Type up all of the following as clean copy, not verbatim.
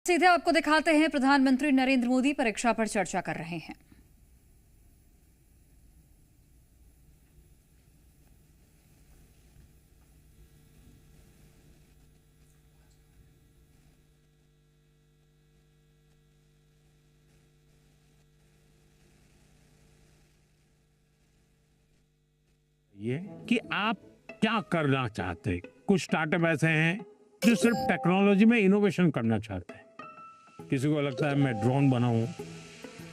सीधे आपको दिखाते हैं, प्रधानमंत्री नरेंद्र मोदी परीक्षा पर चर्चा कर रहे हैं। ये कि आप क्या करना चाहते हैं। कुछ स्टार्टअप ऐसे हैं जो सिर्फ टेक्नोलॉजी में इनोवेशन करना चाहते हैं। किसी को लगता है मैं ड्रोन बनाऊं,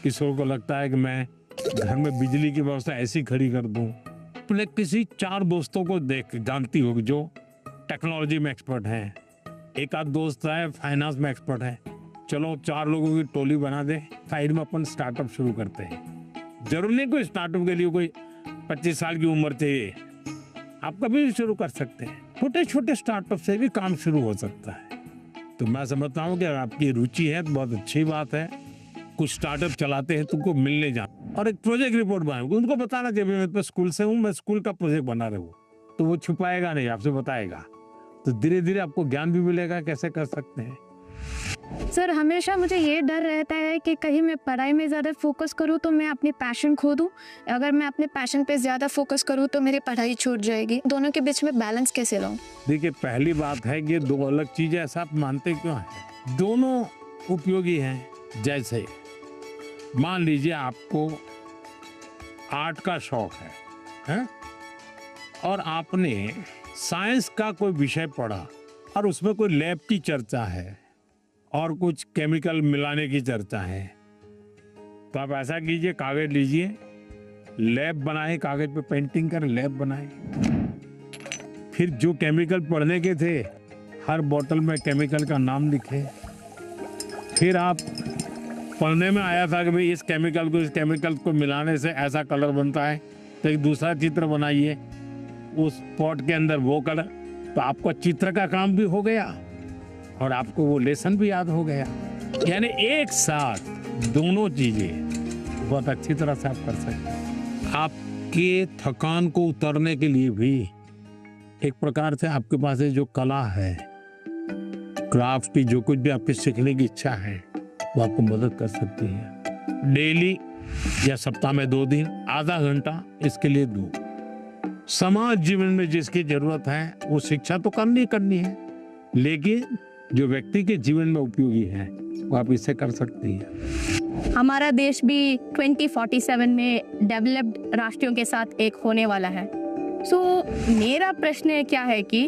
किसी को लगता है कि मैं घर में बिजली की व्यवस्था ऐसी खड़ी कर दूं। अपने किसी 4 दोस्तों को देख जानती होगी जो टेक्नोलॉजी में एक्सपर्ट हैं। एक आध दोस्त है फाइनेंस में एक्सपर्ट है। चलो 4 लोगों की टोली बना दे, साइड में अपन स्टार्टअप शुरू करते हैं। जरूर नहीं कोई स्टार्टअप के लिए कोई 25 साल की उम्र चाहिए, आप कभी भी शुरू कर सकते हैं। छोटे छोटे स्टार्टअप से भी काम शुरू हो सकता है। तो मैं समझता हूँ कि अगर आपकी रुचि है तो बहुत अच्छी बात है। कुछ स्टार्टअप चलाते हैं तुमको मिलने जाओ और एक प्रोजेक्ट रिपोर्ट बनाओ, उनको बताना चाहिए मैं तो स्कूल से हूँ, मैं स्कूल का प्रोजेक्ट बना रहा हूँ। तो वो छुपाएगा नहीं, आपसे बताएगा। तो धीरे धीरे आपको ज्ञान भी मिलेगा कैसे कर सकते हैं। सर, हमेशा मुझे ये डर रहता है कि कहीं मैं पढ़ाई में ज़्यादा फोकस करूँ तो मैं अपनी पैशन खो दूँ। अगर मैं अपने पैशन पे ज़्यादा फोकस करूँ तो मेरी पढ़ाई छूट जाएगी। दोनों के बीच में बैलेंस कैसे लाऊं? देखिए, पहली बात है कि 2 अलग चीजें, ऐसा आप मानते क्यों हैं? दोनों उपयोगी हैं। जैसे मान लीजिए आपको आर्ट का शौक है? और आपने साइंस का कोई विषय पढ़ा और उसमें कोई लैब की चर्चा है और कुछ केमिकल मिलाने की चर्चा है, तो आप ऐसा कीजिए, कागज लीजिए, लैब बनाए, कागज पे पेंटिंग कर लैब बनाए। फिर जो केमिकल पढ़ने के थे हर बोतल में केमिकल का नाम लिखे। फिर आप पढ़ने में आया था कि भाई इस केमिकल को मिलाने से ऐसा कलर बनता है, तो एक दूसरा चित्र बनाइए, उस पॉट के अंदर वो कलर। तो आपका चित्र का काम भी हो गया और आपको वो लेसन भी याद हो गया। यानी एक साथ दोनों चीजें बहुत अच्छी तरह से आप कर सकते हैं। आपके थकान को उतरने के लिए भी एक प्रकार से आपके पास जो कला है, क्राफ्ट की, जो कुछ भी आपके सीखने की इच्छा है, वो आपको मदद कर सकती है। डेली या सप्ताह में 2 दिन आधा घंटा इसके लिए दो। समाज जीवन में जिसकी जरूरत है वो शिक्षा तो करनी है, लेकिन जो व्यक्ति के जीवन में उपयोगी है वो आप इससे कर सकती हैं। हमारा देश भी 2047 में डेवलप्ड राष्ट्रों के साथ एक होने वाला है। सो मेरा प्रश्न क्या है कि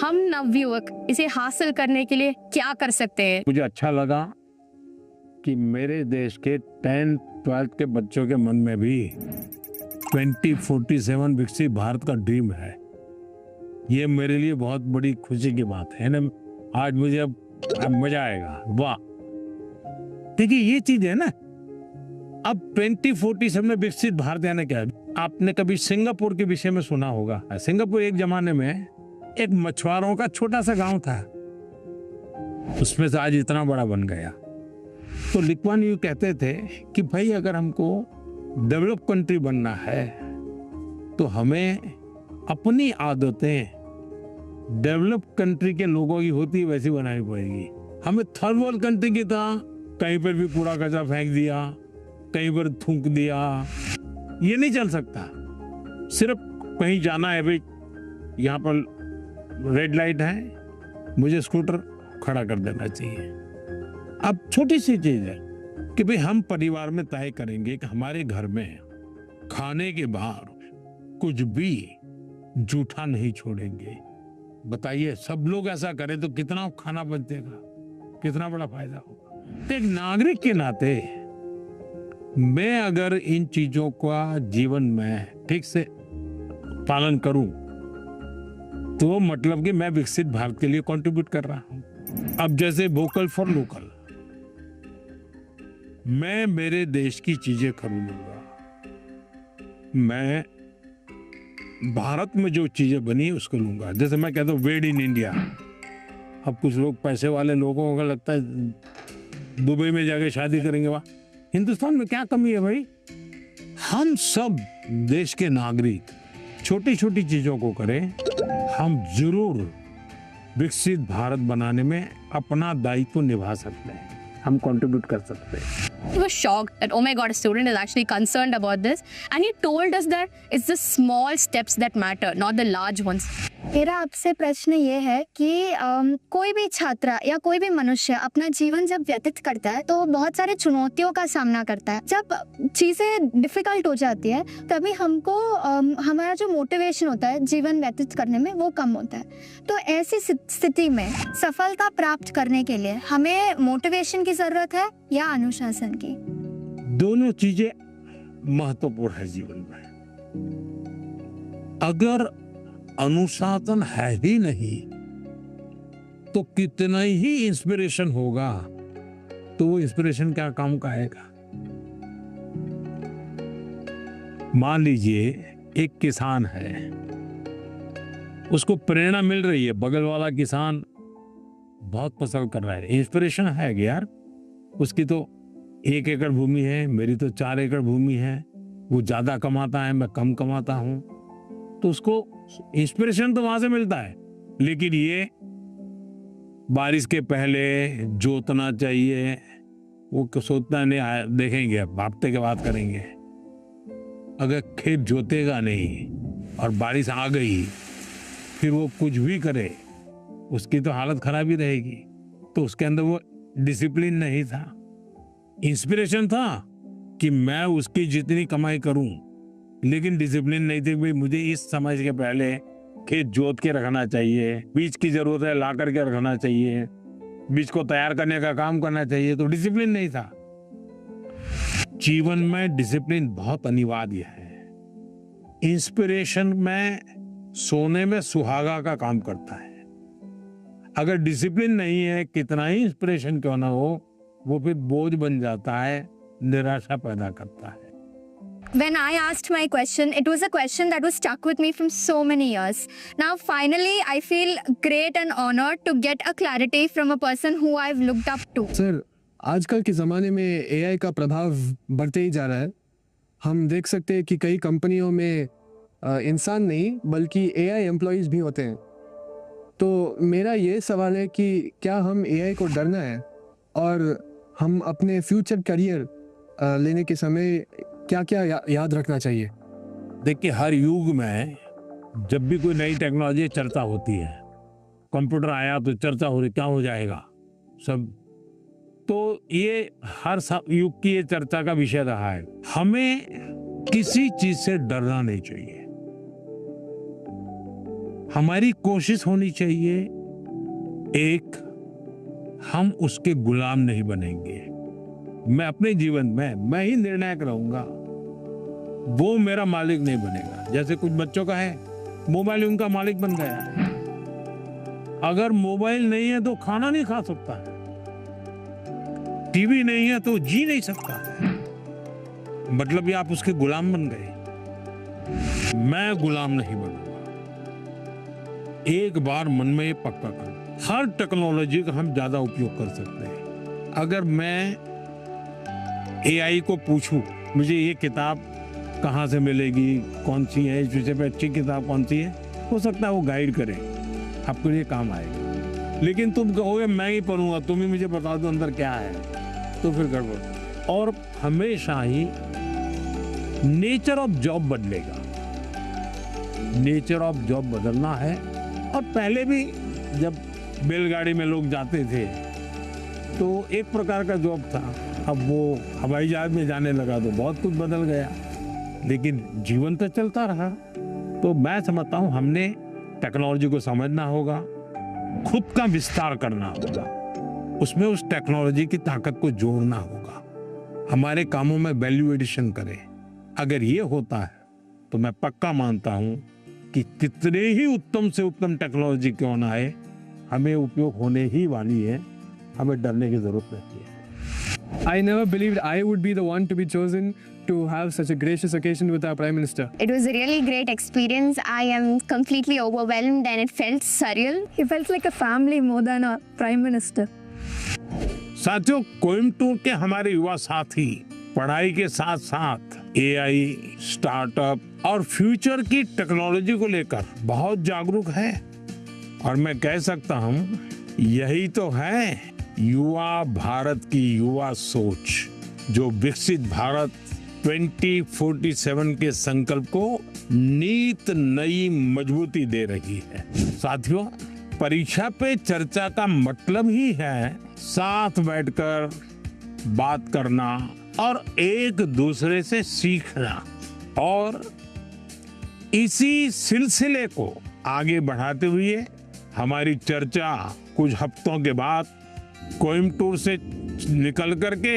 हम नवयुवक इसे हासिल करने के लिए क्या कर सकते हैं? मुझे अच्छा लगा कि मेरे देश के 10th 12th के बच्चों के मन में भी 2047 विकसित भारत का ड्रीम है। ये मेरे लिए बहुत बड़ी खुशी की बात है ना। आज मुझे अब मजा आएगा। वाह, देखिए ये चीज है ना। अब 2047 में विकसित भारत यानी क्या? आपने कभी सिंगापुर के विषय में सुना होगा। सिंगापुर एक जमाने में एक मछुआरों का छोटा सा गांव था, उसमें से आज इतना बड़ा बन गया। तो ली कुआन यू कहते थे कि भाई अगर हमको डेवलप कंट्री बनना है तो हमें अपनी आदतें डेवलप कंट्री के लोगों की होती वैसी बनानी पड़ेगी। हमें थर्ड वर्ल्ड कंट्री की तरह कहीं पर भी कूड़ा कचरा फेंक दिया, कहीं पर थूक दिया, ये नहीं चल सकता। सिर्फ कहीं जाना है, भाई यहाँ पर रेड लाइट है, मुझे स्कूटर खड़ा कर देना चाहिए। अब छोटी सी चीज है कि भाई हम परिवार में तय करेंगे कि हमारे घर में खाने के बाहर कुछ भी जूठा नहीं छोड़ेंगे। बताइए, सब लोग ऐसा करें तो कितना खाना बचेगा, कितना बड़ा फायदा होगा। तो एक नागरिक के नाते मैं अगर इन चीजों का जीवन में ठीक से पालन करूं तो मतलब कि मैं विकसित भारत के लिए कंट्रीब्यूट कर रहा हूं। अब जैसे वोकल फॉर लोकल, मैं मेरे देश की चीजें खरीदूंगा। मैं भारत में जो चीजें बनी उसको लूंगा। जैसे मैं कहता हूँ वेड इन इंडिया। अब कुछ लोग, पैसे वाले लोगों को लगता है दुबई में जाके शादी करेंगे। वहां हिंदुस्तान में क्या कमी है भाई? हम सब देश के नागरिक छोटी छोटी चीजों को करें, हम जरूर विकसित भारत बनाने में अपना दायित्व निभा सकते हैं, हम कंट्रीब्यूट कर सकते हैं। He was shocked that, oh my God, a student is actually concerned about this. And he told us that it's the small steps that matter, not the large ones. मेरा आपसे प्रश्न ये है कि कोई भी छात्र या कोई भी मनुष्य अपना जीवन जब व्यतीत करता है तो बहुत सारे चुनौतियों का सामना करता है। जब चीज़ें डिफिकल्ट हो जाती है तभी हमको हमारा जो मोटिवेशन होता है जीवन व्यतीत करने में वो कम होता है। तो ऐसी स्थिति में सफलता प्राप्त करने के लिए हमें मोटिवेशन की ज़रूरत है या अनुशासन की? दोनों चीजें महत्वपूर्ण है जीवन में। अगर अनुशासन है ही नहीं तो कितना ही इंस्पिरेशन होगा तो वो इंस्पिरेशन क्या काम का आएगा। मान लीजिए एक किसान है, उसको प्रेरणा मिल रही है, बगल वाला किसान बहुत फसल कर रहा है, इंस्पिरेशन है कि यार उसकी तो 1 एकड़ भूमि है, मेरी तो 4 एकड़ भूमि है, वो ज्यादा कमाता है, मैं कम कमाता हूं, तो उसको इंस्पिरेशन तो वहां से मिलता है। लेकिन ये बारिश के पहले जोतना चाहिए, वो सोचना नहीं, देखेंगे अब हफ्ते के बाद करेंगे। अगर खेत जोतेगा नहीं और बारिश आ गई फिर वो कुछ भी करे उसकी तो हालत खराब ही रहेगी। तो उसके अंदर वो डिसिप्लिन नहीं था, इंस्पिरेशन था कि मैं उसकी जितनी कमाई करूं, लेकिन डिसिप्लिन नहीं थी। भाई मुझे इस समय के पहले खेत जोत के रखना चाहिए, बीज की जरूरत है ला करके रखना चाहिए, बीज को तैयार करने का काम करना चाहिए, तो डिसिप्लिन नहीं था। जीवन में डिसिप्लिन बहुत अनिवार्य है। इंस्पिरेशन में सोने में सुहागा का काम करता है। अगर डिसिप्लिन नहीं है, कितना ही इंस्पिरेशन क्यों ना हो, वो फिर बोझ बन जाता है, निराशा पैदा करता है। When I asked my question, it was a question that was stuck with me from so many years. Now, finally, I feel great and honored to get a clarity from a person who I've looked up to. Sir, आजकल के ज़माने में AI का प्रभाव बढ़ते ही जा रहा है। हम देख सकते हैं कि कई कंपनियों में इंसान नहीं बल्कि एआई एम्प्लॉइज भी होते हैं। तो मेरा ये सवाल है कि क्या हम एआई को डरना है और हम अपने फ्यूचर करियर लेने के समय क्या क्या याद रखना चाहिए? देखिए, हर युग में जब भी कोई नई टेक्नोलॉजी चर्चा होती है, कंप्यूटर आया तो चर्चा हो रही क्या हो जाएगा सब, तो ये हर युग की ये चर्चा का विषय रहा है। हमें किसी चीज से डरना नहीं चाहिए। हमारी कोशिश होनी चाहिए, एक, हम उसके गुलाम नहीं बनेंगे। मैं अपने जीवन में मैं ही निर्णायक रहूंगा, वो मेरा मालिक नहीं बनेगा। जैसे कुछ बच्चों का है, मोबाइल उनका मालिक बन गया। अगर मोबाइल नहीं है तो खाना नहीं खा सकता, टीवी नहीं है तो जी नहीं सकता, मतलब ये आप उसके गुलाम बन गए। मैं गुलाम नहीं बनूंगा। एक बार मन में ये पक्का कर, हर टेक्नोलॉजी का हम ज्यादा उपयोग कर सकते हैं। अगर मैं एआई को पूछूं मुझे ये किताब कहाँ से मिलेगी, कौन सी है, इस विषय पे अच्छी किताब कौन सी है, हो सकता है वो गाइड करे, आपको ये काम आएगा। लेकिन तुम कहोगे मैं ही पढ़ूंगा, तुम ही मुझे बता दो अंदर क्या है, तो फिर गड़बड़। और हमेशा ही नेचर ऑफ जॉब बदलेगा, नेचर ऑफ जॉब बदलना है। और पहले भी जब बैलगाड़ी में लोग जाते थे तो एक प्रकार का जॉब था, अब वो हवाई जहाज में जाने लगा तो बहुत कुछ बदल गया, लेकिन जीवन तो चलता रहा। तो मैं समझता हूँ हमने टेक्नोलॉजी को समझना होगा, खुद का विस्तार करना होगा, उसमें उस टेक्नोलॉजी की ताकत को जोड़ना होगा, हमारे कामों में वैल्यू एडिशन करें। अगर ये होता है तो मैं पक्का मानता हूँ कि कितने ही उत्तम से उत्तम टेक्नोलॉजी क्यों ना आए, हमें उपयोग होने ही वाली है, हमें डरने की जरूरत नहीं है। I never believed I would be the one to be chosen to have such a gracious occasion with our Prime Minister. It was a really great experience. I am completely overwhelmed and it felt surreal. He felt like a family more than a prime minister. साथियों, कोयम्बटूर के हमारे युवा साथी पढ़ाई के साथ साथ AI, startup और फ्यूचर की टेक्नोलॉजी को लेकर बहुत जागरूक है और मैं कह सकता हूं यही तो है युवा भारत की युवा सोच, जो विकसित भारत 2047 के संकल्प को नीत नई मजबूती दे रही है। साथियों, परीक्षा पे चर्चा का मतलब ही है साथ बैठकर बात करना और एक दूसरे से सीखना। और इसी सिलसिले को आगे बढ़ाते हुए हमारी चर्चा कुछ हफ्तों के बाद कोयम्बटूर से निकल करके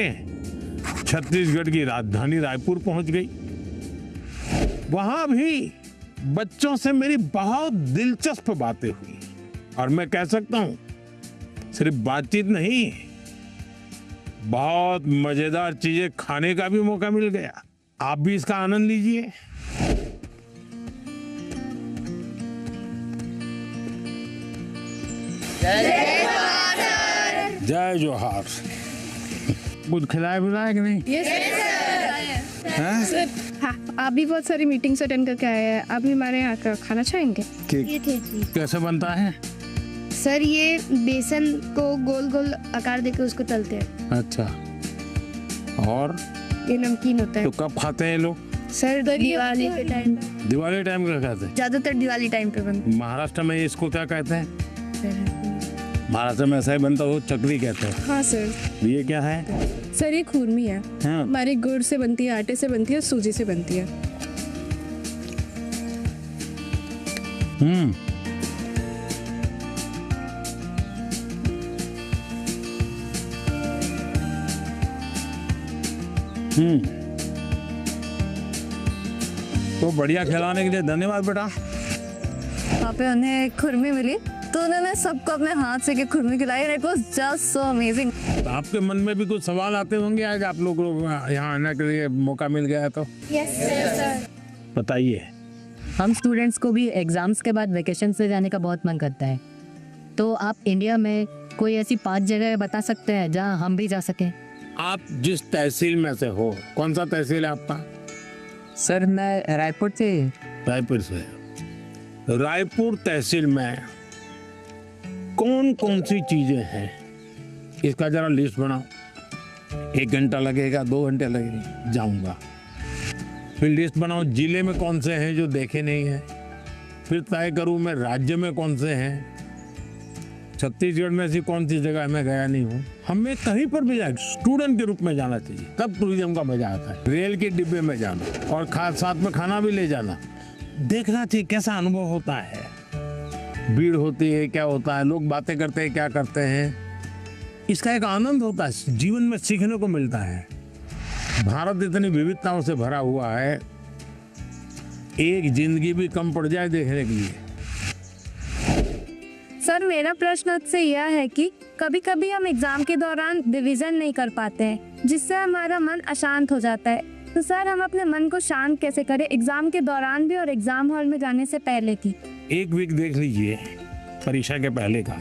छत्तीसगढ़ की राजधानी रायपुर पहुंच गई। वहां भी बच्चों से मेरी बहुत दिलचस्प बातें हुई और मैं कह सकता हूं सिर्फ बातचीत नहीं, बहुत मजेदार चीजें खाने का भी मौका मिल गया। आप भी इसका आनंद लीजिए। जय जोहार। कुछ खिलाया पिलाया कि नहीं? सर, हाँ, आप भी बहुत सारी मीटिंग्स अटेंड करके आए हैं, आप भी हमारे यहाँ का खाना चाहेंगे? कैसे बनता है? सर ये बेसन को गोल गोल आकार देकर उसको तलते हैं। अच्छा, और ये नमकीन होता है। तो कब खाते हैं लोग? सर दिवाली के टाइम, दिवाली टाइम का खाते हैं? ज्यादातर दिवाली टाइम पे बनते महाराष्ट्र में इसको क्या कहते हैं? हैं। महाराष्ट्र में ऐसा ही बनता हो, चकली कहते हैं। हाँ सर। ये क्या है? सर ये खुरमी है, हाँ। हमारे गुड़ से बनती है, आटे से बनती है, सूजी से बनती है। तो बढ़िया खिलाने के लिए धन्यवाद बेटा। वहाँ पे उन्हें खुरमी मिली तो उन्होंने सबको अपने हाथ से खुरमी खिलाई। It was just so amazing. तो आपके मन में भी कुछ सवाल आते होंगे आज आप लोग यहाँ आने के लिए मौका मिल गया तो? Yes sir. बताइए। हम स्टूडेंट्स को भी एग्जाम्स के बाद वेकेशन से जाने का बहुत मन करता है, तो आप इंडिया में कोई ऐसी 5 जगह बता सकते हैं जहाँ हम भी जा सकें? आप जिस तहसील में से हो, कौन सा तहसील है आपका? सर मैं रायपुर से। रायपुर से। रायपुर तहसील में कौन कौन सी चीजें हैं, इसका जरा लिस्ट बनाओ। 1 घंटा लगेगा, 2 घंटे लगेंगे, जाऊंगा। फिर लिस्ट बनाओ जिले में कौन से हैं जो देखे नहीं हैं। फिर तय करूं मैं राज्य में कौन से हैं। छत्तीसगढ़ में ऐसी कौन सी जगह मैं गया नहीं हूँ। हमें कहीं पर भी जाए स्टूडेंट के रूप में जाना चाहिए, तब टूरिज्म का मजा आता है। रेल के डिब्बे में जाना और साथ में खाना भी ले जाना, देखना चाहिए कैसा अनुभव होता है। भीड़ होती है, क्या होता है, लोग बातें करते हैं, क्या करते हैं, इसका एक आनंद होता है, जीवन में सीखने को मिलता है। भारत इतनी विविधताओं से भरा हुआ है, एक जिंदगी भी कम पड़ जाए देखने के लिए। सर मेरा प्रश्न आपसे यह है कि कभी कभी हम एग्जाम के दौरान रिवीजन नहीं कर पाते हैं, जिससे हमारा मन अशांत हो जाता है। तो सर हम अपने मन को शांत कैसे करें एग्जाम के दौरान भी और एग्जाम हॉल में जाने से पहले की? 1 वीक देख लीजिए परीक्षा के पहले का,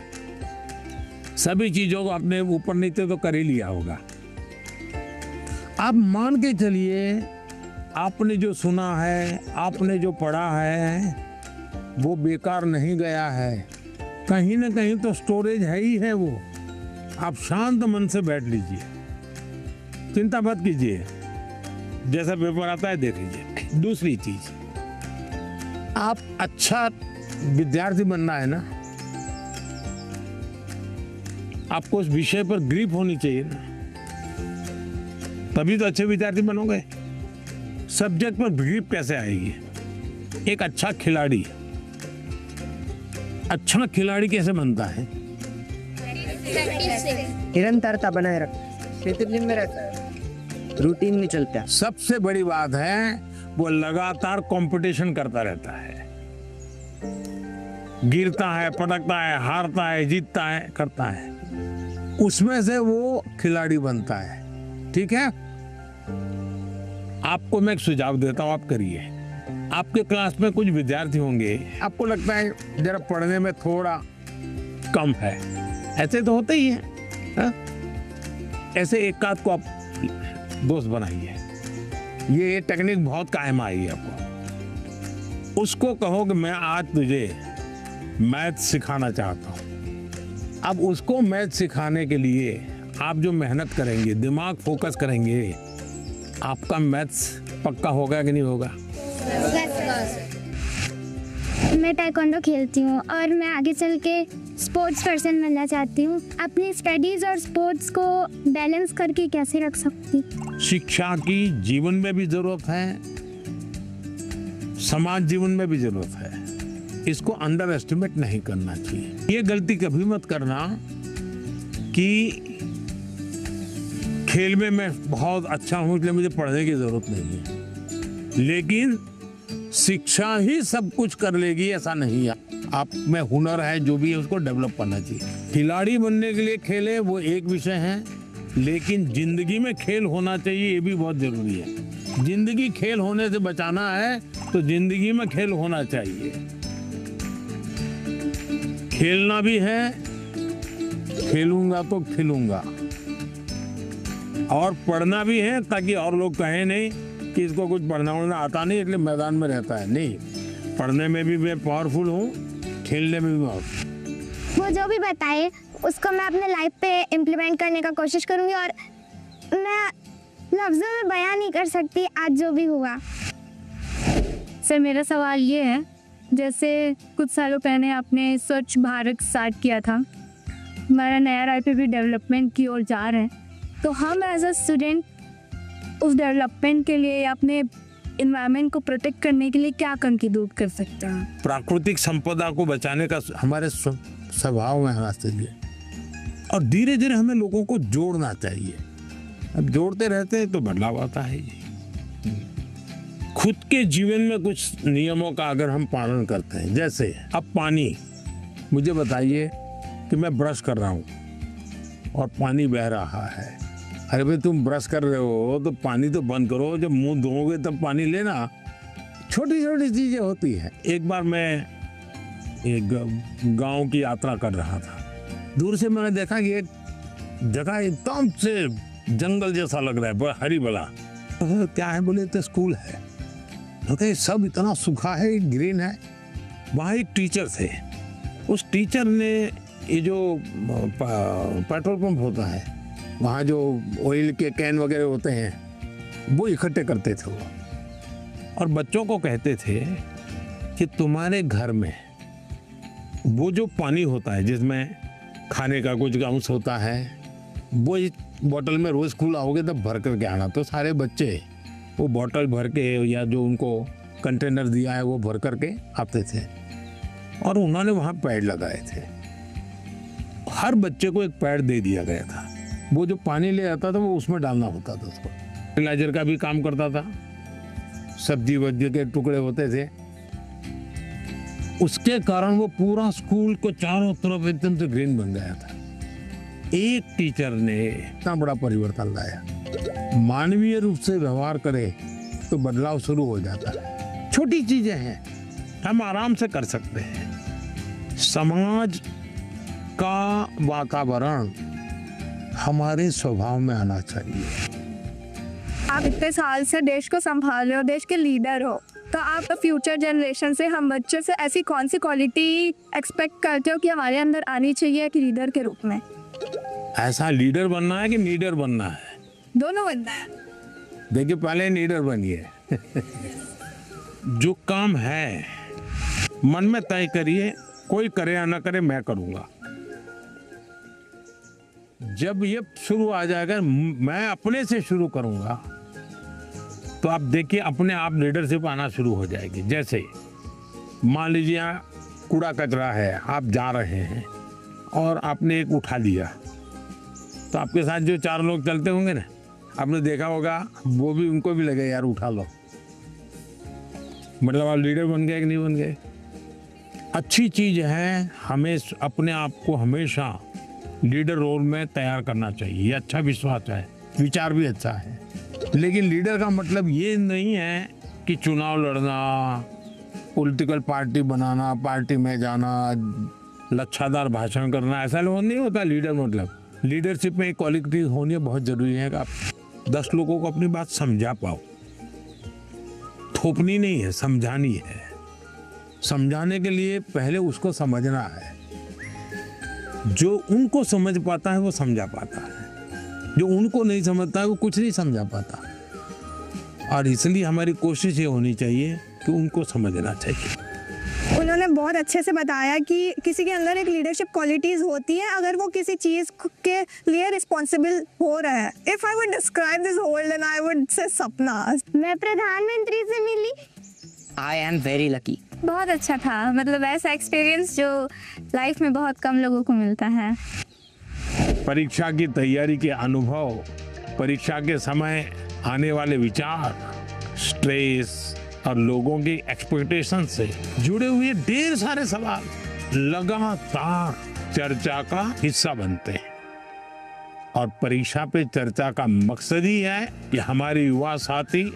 सभी चीजों को अपने ऊपर नीचे तो कर ही लिया होगा। आप मान के चलिए आपने जो सुना है, आपने जो पढ़ा है, वो बेकार नहीं गया है, कहीं ना कहीं तो स्टोरेज है ही है वो। आप शांत मन से बैठ लीजिए, चिंता मत कीजिए, जैसा पेपर आता है देख लीजिए। दूसरी चीज, आप अच्छा विद्यार्थी बनना है ना, आपको उस विषय पर ग्रिप होनी चाहिए ना, तभी तो अच्छे विद्यार्थी बनोगे। सब्जेक्ट पर ग्रिप कैसे आएगी? एक अच्छा खिलाड़ी कैसे बनता है? निरंतरता बनाए रख, डिसिप्लिन में रहता है, रूटीन में चलता है। सबसे बड़ी बात है वो लगातार कंपटीशन करता रहता है, गिरता है, पटकता है, हारता है, जीतता है, करता है, उसमें से वो खिलाड़ी बनता है। ठीक है, आपको मैं एक सुझाव देता हूं, आप करिए। आपके क्लास में कुछ विद्यार्थी होंगे, आपको लगता है जरा पढ़ने में थोड़ा कम है, ऐसे तो होते ही है, हा? ऐसे एक आध को आप दोस्त बनाइए, ये टेक्निक बहुत कायम आई है आपको। उसको कहो कि मैं आज तुझे मैथ सिखाना चाहता हूँ। अब उसको मैथ सिखाने के लिए आप जो मेहनत करेंगे, दिमाग फोकस करेंगे, आपका मैथ्स पक्का होगा कि नहीं होगा? मैं ताइक्वांडो खेलती हूँ और मैं आगे चल के स्पोर्ट्स पर्सन बनना चाहती हूँ। अपनी स्टडीज और स्पोर्ट्स को बैलेंस करके कैसे रख सकती हूँ? शिक्षा की जीवन में भी जरूरत है, समाज जीवन में भी जरूरत है। इसको अंडर एस्टिमेट नहीं करना चाहिए। ये गलती कभी मत करना कि खेल में मैं बहुत अच्छा हूं इसलिए मुझे पढ़ने की जरूरत नहीं है, लेकिन शिक्षा ही सब कुछ कर लेगी ऐसा नहीं है। आप में हुनर है, जो भी है उसको डेवलप करना चाहिए। खिलाड़ी बनने के लिए खेले वो एक विषय है, लेकिन जिंदगी में खेल होना चाहिए ये भी बहुत जरूरी है। जिंदगी खेल होने से बचाना है तो जिंदगी में खेल होना चाहिए। खेलना भी है, खेलूंगा तो खिलूंगा, और पढ़ना भी है ताकि और लोग कहें नहीं कि इसको कुछ पढ़ना वढ़ना आता नहीं इसलिए मैदान में रहता है। नहीं, पढ़ने में भी मैं पावरफुल हूँ, खेलने में भी पावरफुल। वो जो भी बताए उसको मैं अपने लाइफ पे इम्प्लीमेंट करने का कोशिश करूँगी और मैं लफ्ज़ों में बयान नहीं कर सकती आज जो भी हुआ। सर मेरा सवाल ये है, जैसे कुछ सालों पहले आपने स्वच्छ भारत स्टार्ट किया था, हमारा नया रायपुर भी डेवलपमेंट की ओर जा रहे हैं, तो हम एज अ स्टूडेंट उस डेवलपमेंट के लिए अपने इन्वायरमेंट को प्रोटेक्ट करने के लिए क्या कंट्रीब्यूट कर सकते हैं? प्राकृतिक संपदा को बचाने का हमारे स्वभाव में होना चाहिए और धीरे धीरे हमें लोगों को जोड़ना चाहिए। अब जोड़ते रहते हैं तो बदलाव आता है। खुद के जीवन में कुछ नियमों का अगर हम पालन करते हैं, जैसे अब पानी, मुझे बताइए कि मैं ब्रश कर रहा हूँ और पानी बह रहा है। अरे भाई तुम ब्रश कर रहे हो तो पानी तो बंद करो, जब मुंह धोओगे तब पानी लेना। छोटी छोटी चीजें होती हैं। एक बार मैं एक गांव की यात्रा कर रहा था, दूर से मैंने देखा कि एक जगह एकदम से जंगल जैसा लग रहा है, हरी भला। क्या है बोले तो स्कूल है। ओके, सब इतना सूखा है, ग्रीन है। वहाँ एक टीचर थे, उस टीचर ने ये जो पेट्रोल पंप होता है वहाँ जो ऑयल के कैन वगैरह होते हैं वो इकट्ठे करते थे वो, और बच्चों को कहते थे कि तुम्हारे घर में वो जो पानी होता है जिसमें खाने का कुछ अंश होता है वो इस बोतल में रोज स्कूल आओगे तब भर करके आना। तो सारे बच्चे वो बोतल भर के या जो उनको कंटेनर दिया है वो भर करके आते थे, और उन्होंने वहाँ पेड़ लगाए थे। हर बच्चे को एक पेड़ दे दिया गया था। वो जो पानी ले आता था वो उसमें डालना होता था। उसको फर्टिलाइजर का भी काम करता था, सब्जी वब्जी के टुकड़े होते थे। उसके कारण वो पूरा स्कूल को चारों तरफ एकदम से ग्रीन बन गया था। एक टीचर ने इतना बड़ा परिवर्तन लाया। मानवीय रूप से व्यवहार करे तो बदलाव शुरू हो जाता है। छोटी चीजें हैं, हम आराम से कर सकते हैं। समाज का वातावरण हमारे स्वभाव में आना चाहिए। आप इतने साल से देश को संभाल रहे हो, देश के लीडर हो, तो आप फ्यूचर जनरेशन से, हम बच्चों से ऐसी कौन सी क्वालिटी एक्सपेक्ट करते हो कि हमारे अंदर आनी चाहिए कि लीडर के रूप में? ऐसा लीडर बनना है कि लीडर बनना है? दोनों बनना है। देखिए, पहले लीडर बनिए। जो काम है मन में तय करिए, कोई करे या ना करे मैं करूंगा। जब ये शुरू आ जाएगा, मैं अपने से शुरू करूंगा, तो आप देखिए अपने आप लीडरशिप आना शुरू हो जाएगी। जैसे मान लीजिए कूड़ा कचरा है, आप जा रहे हैं और आपने एक उठा लिया, तो आपके साथ जो 4 लोग चलते होंगे ना, आपने देखा होगा वो भी, उनको भी लगे यार उठा लो। मतलब आप लीडर बन गए कि नहीं बन गए? अच्छी चीज है, हमें अपने आप को हमेशा लीडर रोल में तैयार करना चाहिए। ये अच्छा विश्वास है, विचार भी अच्छा है। लेकिन लीडर का मतलब ये नहीं है कि चुनाव लड़ना, पॉलिटिकल पार्टी बनाना, पार्टी में जाना, लच्छादार भाषण करना, ऐसा नहीं होता लीडर। मतलब लीडरशिप में एक क्वालिटी होनी बहुत जरूरी है कि आप 10 लोगों को अपनी बात समझा पाओ। थोपनी नहीं है, समझानी है। समझाने के लिए पहले उसको समझना है। जो उनको समझ पाता है वो समझा पाता है, जो उनको नहीं समझता है वो कुछ नहीं समझा पाता। और इसलिए हमारी कोशिश ये होनी चाहिए कि उनको समझना चाहिए। उन्होंने बहुत अच्छे से बताया कि किसी के अंदर एक लीडरशिप क्वालिटीज होती है अगर वो किसी चीज के लिए रिस्पॉन्सिबल हो रहा है। If I would describe this world and I would say सपना। मैं प्रधानमंत्री से मिली। I am very lucky. बहुत अच्छा था, मतलब ऐसा एक्सपीरियंस जो लाइफ में बहुत कम लोगों को मिलता है। परीक्षा की तैयारी के अनुभव, परीक्षा के समय आने वाले विचार, स्ट्रेस और लोगों की एक्सपेक्टेशन से जुड़े हुए ढेर सारे सवाल लगातार चर्चा का हिस्सा बनते हैं। और परीक्षा पे चर्चा का मकसद ही है कि हमारे युवा साथी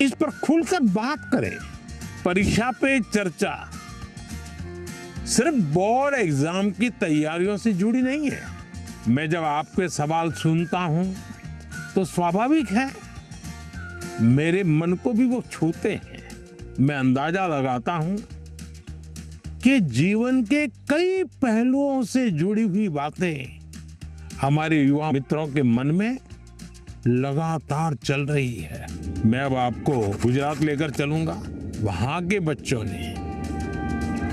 इस पर खुलकर बात करें। परीक्षा पे चर्चा सिर्फ बोर्ड एग्जाम की तैयारियों से जुड़ी नहीं है। मैं जब आपके सवाल सुनता हूं तो स्वाभाविक है मेरे मन को भी वो छूते हैं। मैं अंदाजा लगाता हूं कि जीवन के कई पहलुओं से जुड़ी हुई बातें हमारे युवा मित्रों के मन में लगातार चल रही है। मैं अब आपको गुजरात लेकर चलूंगा। वहां के बच्चों ने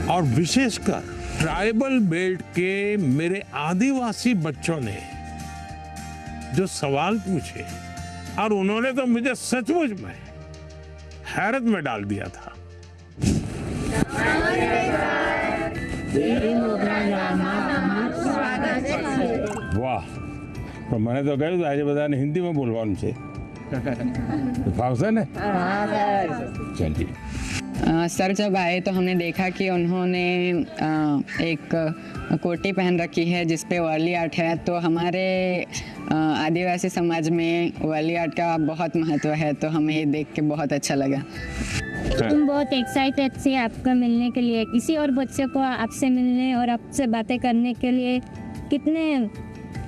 और विशेषकर ट्राइबल बेल्ट के मेरे आदिवासी बच्चों ने जो सवाल पूछे और उन्होंने तो मुझे सचमुच में हैरत में डाल दिया था। वाह, तो मैंने तो कही आज बता हिंदी में बोलवा उनसे फाउसन है। चलिए सर जब आए तो हमने देखा कि उन्होंने एक कोटी पहन रखी है जिस पे वारली आर्ट है। तो हमारे आदिवासी समाज में वारली आर्ट का बहुत महत्व है, तो हमें ये देख के बहुत अच्छा लगा। तुम बहुत एक्साइटेड थे आपको मिलने के लिए। किसी और बच्चे को आपसे मिलने और आपसे बातें करने के लिए कितने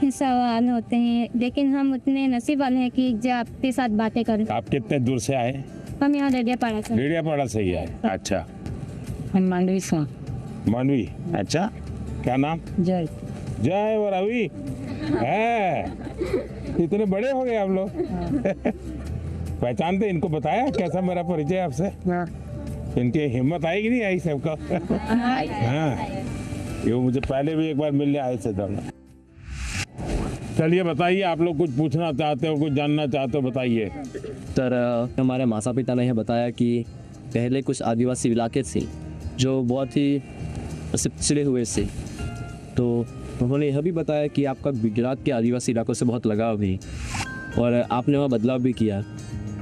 सवाल होते हैं, लेकिन हम उतने नसीब वाले हैं कि जो आपके साथ बातें करें। आप कितने दूर से आए? हम यहाँ रेडियापाड़ा से। रेडियापाड़ा से ही आए। अच्छा, मांडवी से। मानवी, अच्छा, क्या नाम? जय। जय और रवि है। इतने बड़े हो गए आप लोग। पहचानते इनको? बताया कैसा मेरा परिचय आपसे? इनकी हिम्मत आई कि नहीं आई सबका? हाँ, ये मुझे पहले भी एक बार मिलने आए थे दोनों। चलिए बताइए, आप लोग कुछ पूछना चाहते हो, कुछ जानना चाहते हो, बताइए। सर हमारे माता पिता ने यह बताया कि पहले कुछ आदिवासी इलाके थे जो बहुत ही पिछड़े हुए थे, तो उन्होंने यह भी बताया कि आपका गुजरात के आदिवासी इलाकों से बहुत लगाव भी और आपने वहाँ बदलाव भी किया।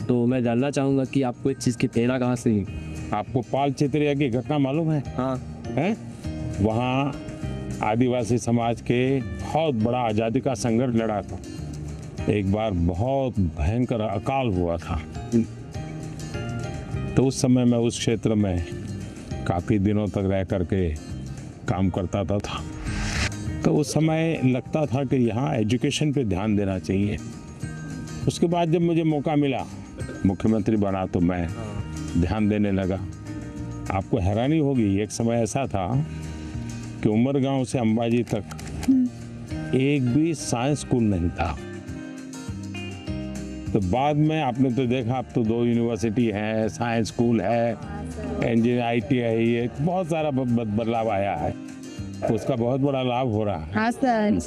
तो मैं जानना चाहूँगा कि आपको इस चीज़ की प्रेरणा कहाँ से? आपको पाल चित्रिया की घटना मालूम है? हाँ है। वहाँ आदिवासी समाज के बहुत बड़ा आज़ादी का संघर्ष लड़ा था। एक बार बहुत भयंकर अकाल हुआ था, तो उस समय मैं उस क्षेत्र में काफ़ी दिनों तक रह करके काम करता था। तो उस समय लगता था कि यहाँ एजुकेशन पे ध्यान देना चाहिए। उसके बाद जब मुझे मौका मिला, मुख्यमंत्री बना, तो मैं ध्यान देने लगा। आपको हैरानी होगी, एक समय ऐसा था कि उमरगांव से अंबाजी तक एक भी साइंस स्कूल नहीं था। तो बाद में आपने तो देखा, अब तो 2 यूनिवर्सिटी है, साइंस स्कूल है, इंजीनियर ITI है, बहुत सारा बदलाव आया है। उसका बहुत बड़ा लाभ हो रहा है। हाँ सर।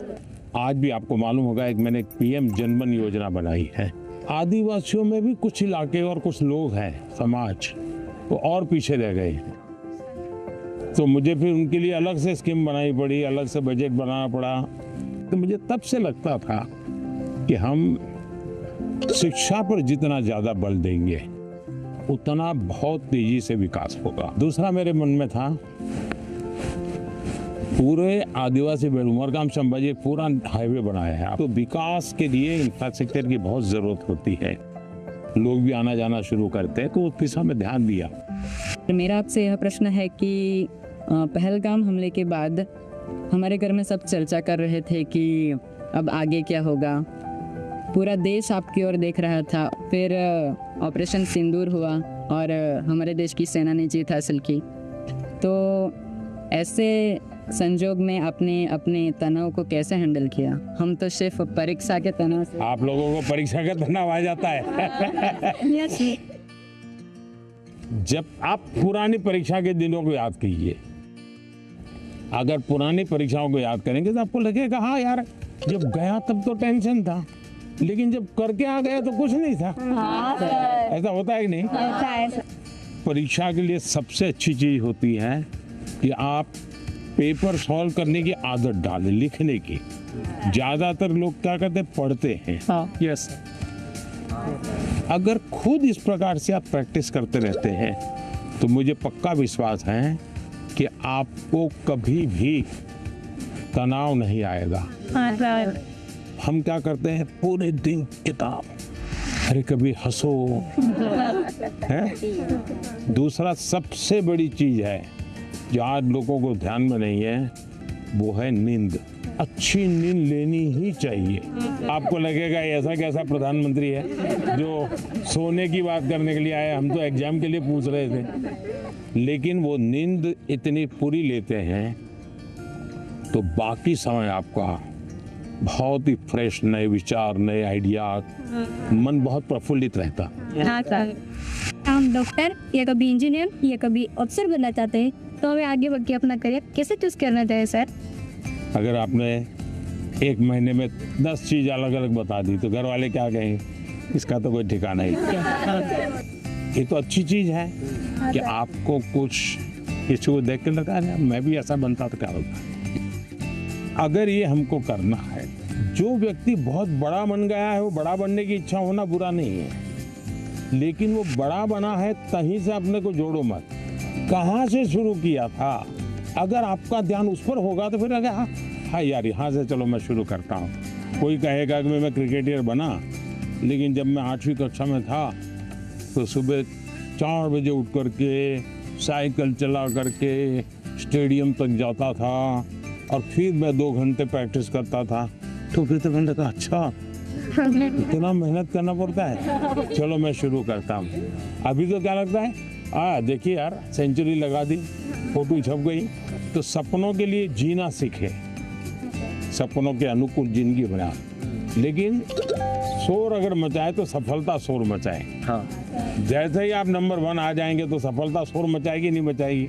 आज भी आपको मालूम होगा, एक मैंने PM जनमन योजना बनाई है। आदिवासियों में भी कुछ इलाके और कुछ लोग हैं, समाज वो और पीछे रह गए हैं। तो मुझे फिर उनके लिए अलग से स्कीम बनानी पड़ी, अलग से बजट बनाना पड़ा। तो मुझे तब से लगता था कि हम शिक्षा पर जितना ज्यादा बल देंगे उतना बहुत तेजी से विकास होगा। दूसरा मेरे मन में था, पूरे आदिवासी बेल्ट उमरगाम से अंबाजी पूरा हाईवे बनाया है, तो विकास के लिए इंफ्रास्ट्रक्चर की बहुत जरूरत होती है। लोग भी आना जाना शुरू करते हैं, तो उस दिशा में ध्यान दिया। मेरा आपसे यह प्रश्न है कि पहलगाम हमले के बाद हमारे घर में सब चर्चा कर रहे थे कि अब आगे क्या होगा। पूरा देश आपकी ओर देख रहा था। फिर ऑपरेशन सिंदूर हुआ और हमारे देश की सेना ने जीत हासिल की। ऐसे संजोग में आपने अपने तनाव को कैसे हैंडल किया? हम तो सिर्फ परीक्षा के तनाव से। आप लोगों को परीक्षा का तनाव आ जाता है। जब आप पुरानी परीक्षा के दिनों को याद कीजिए, अगर पुरानी परीक्षाओं को याद करेंगे तो आपको लगेगा हाँ यार, जब गया तब तो टेंशन था, लेकिन जब करके आ गया तो कुछ नहीं था। ऐसा होता है कि नहीं? परीक्षा के लिए सबसे अच्छी चीज होती है कि आप पेपर सॉल्व करने की आदत डालें, लिखने की। ज्यादातर लोग क्या करते हैं, पढ़ते हैं। यस। अगर खुद इस प्रकार से आप प्रैक्टिस करते रहते हैं तो मुझे पक्का विश्वास है कि आपको कभी भी तनाव नहीं आएगा। हम क्या करते हैं, पूरे दिन किताब, अरे कभी हंसो है। दूसरा सबसे बड़ी चीज है जो आज लोगों को ध्यान में नहीं है, वो है नींद। अच्छी नींद लेनी ही चाहिए। आपको लगेगा ऐसा कैसा प्रधानमंत्री है जो सोने की बात करने के लिए आया, हम तो एग्जाम के लिए पूछ रहे थे। लेकिन वो नींद इतनी पूरी लेते हैं तो बाकी समय आपका बहुत ही फ्रेश, नए विचार, नए आइडिया, मन बहुत प्रफुल्लित रहता। हम डॉक्टर या कभी इंजीनियर या कभी अफसर बनना चाहते हैं, तो हमें आगे बढ़ के अपना करियर कैसे चूज करना चाहिए सर? अगर आपने एक महीने में 10 चीज अलग अलग बता दी तो घर वाले क्या कहेंगे, इसका तो कोई ठिकाना ही। ये तो अच्छी चीज है कि आपको कुछ किसी को देख के लगा मैं भी ऐसा बनता तो क्या होता। अगर ये हमको करना है, जो व्यक्ति बहुत बड़ा बन गया है वो बड़ा बनने की इच्छा होना बुरा नहीं है, लेकिन वो बड़ा बना है तहीं से अपने को जोड़ो मत। कहाँ से शुरू किया था, अगर आपका ध्यान उस पर होगा तो फिर अगर हाँ यार यहाँ से चलो मैं शुरू करता हूँ। कोई कहेगा कि मैं क्रिकेटर बना, लेकिन जब मैं 8वीं कक्षा में था तो सुबह 4 बजे उठ करके साइकिल चला करके स्टेडियम तक जाता था और फिर मैं 2 घंटे प्रैक्टिस करता था। तो फिर तो मैंने लगा अच्छा इतना मेहनत करना पड़ता है, चलो मैं शुरू करता हूँ। अभी तो क्या लगता है, देखिए यार सेंचुरी लगा दी, फोटो छप गई। तो सपनों के लिए जीना सीखे, सपनों के अनुकूल जिंदगी बना। लेकिन शोर अगर मचाए तो सफलता शोर मचाए। हाँ। जैसे ही आप नंबर 1 आ जाएंगे तो सफलता शोर मचाएगी नहीं मचाएगी?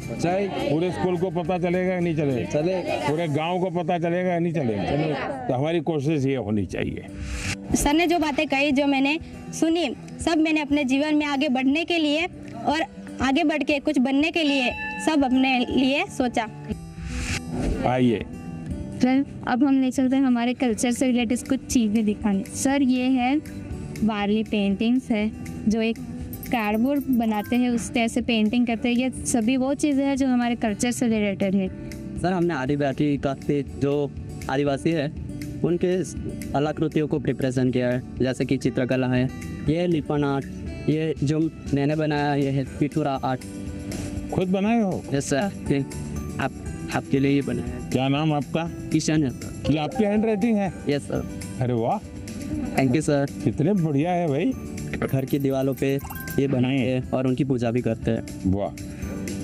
पूरे स्कूल को पता चलेगा नहीं चलेगा? पूरे गांव को पता चलेगा नहीं चलेगा? तो हमारी कोशिश ये होनी चाहिए। सर ने जो बातें कही, जो मैंने सुनी, सब मैंने अपने जीवन में आगे बढ़ने के लिए और आगे बढ़ के कुछ बनने के लिए सब अपने लिए सोचा। आइए सर, अब हम ले चलते हैं हमारे कल्चर से रिलेटेड कुछ चीज़ें दिखाने। सर, ये है वारली पेंटिंग्स है, जो एक कार्डबोर्ड बनाते हैं उससे ऐसे पेंटिंग करते हैं। ये सभी वो चीज़ें हैं जो हमारे कल्चर से रिलेटेड है। सर, हमने आदिवासी का जो आदिवासी है उनके कलाकृतियों को रिप्रेजेंट किया है, जैसे कि चित्रकला है, ये लिपन आर्ट, ये जो मैंने बनाया ये है पिथुरा आर्ट। खुद बनाए हो? यस सर, आपके लिए ये बनाया है। क्या नाम आपका? किशन है। ये आपकी हैंड राइटिंग है? Yes sir. अरे वाह, थैंक यू सर। कितने बढ़िया है भाई। घर की दीवारों पे ये बनाए हैं और उनकी पूजा भी करते हैं। वाह,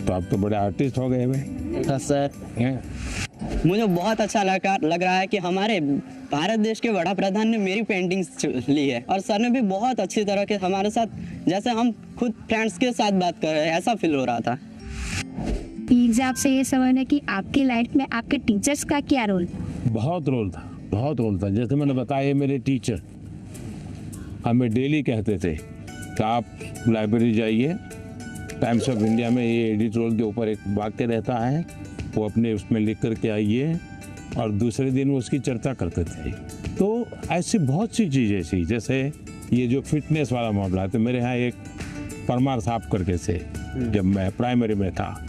तो आप तो बड़े आर्टिस्ट हो गए भाई। हाँ सर। मुझे बहुत अच्छा लग रहा है कि हमारे भारत देश के वड़ा प्रधान ने मेरी पेंटिंग्स ली है, और सर ने भी बहुत अच्छी तरह के हमारे साथ, जैसे हम खुद फ्रेंड्स के साथ बात कर रहे हैं, ऐसा फील हो रहा था। प्लीज आपसे ये सवाल है कि आपकी लाइफ में आपके टीचर्स का क्या रोल था? बहुत रोल था, बहुत रोल था। जैसे मैंने बताया, मेरे टीचर हमें डेली कहते थे कि आप लाइब्रेरी जाइए, टाइम्स ऑफ इंडिया में ये एडिटोरियल के ऊपर एक वाक्य रहता है, वो अपने उसमें लिख करके आइए, और दूसरे दिन वो उसकी चर्चा करते थे। तो ऐसी बहुत सी चीज़ें थी, जैसे ये जो फिटनेस वाला मामला है, तो मेरे यहाँ एक परमार साहब करके से, जब मैं प्राइमरी में था,